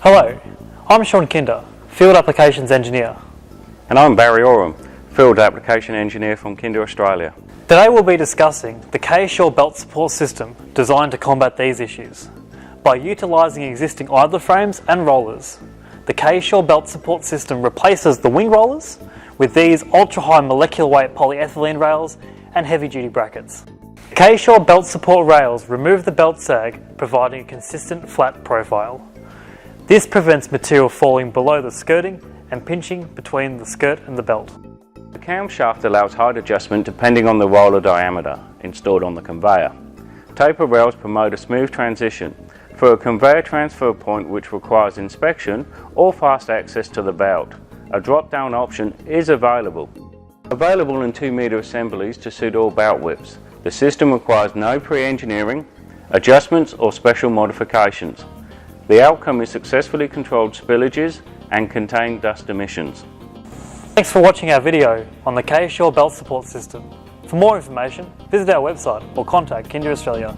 Hello, I'm Sean Kinder, Field Applications Engineer. And I'm Barry Oram, Field Application Engineer from Kinder Australia. Today we'll be discussing the K-Shore belt support system designed to combat these issues. By utilising existing idler frames and rollers, the K-Shore belt support system replaces the wing rollers with these ultra-high molecular weight polyethylene rails and heavy-duty brackets. The K-Shore belt support rails remove the belt sag, providing a consistent flat profile. This prevents material falling below the skirting and pinching between the skirt and the belt. The camshaft allows height adjustment depending on the roller diameter installed on the conveyor. Taper rails promote a smooth transition for a conveyor transfer point which requires inspection or fast access to the belt. A drop-down option is available. Available in 2 metre assemblies to suit all belt widths. The system requires no pre-engineering, adjustments or special modifications. The outcome is successfully controlled spillages and contained dust emissions. Thanks for watching our video on the K-Shore belt support system. For more information, visit our website or contact Kinder Australia.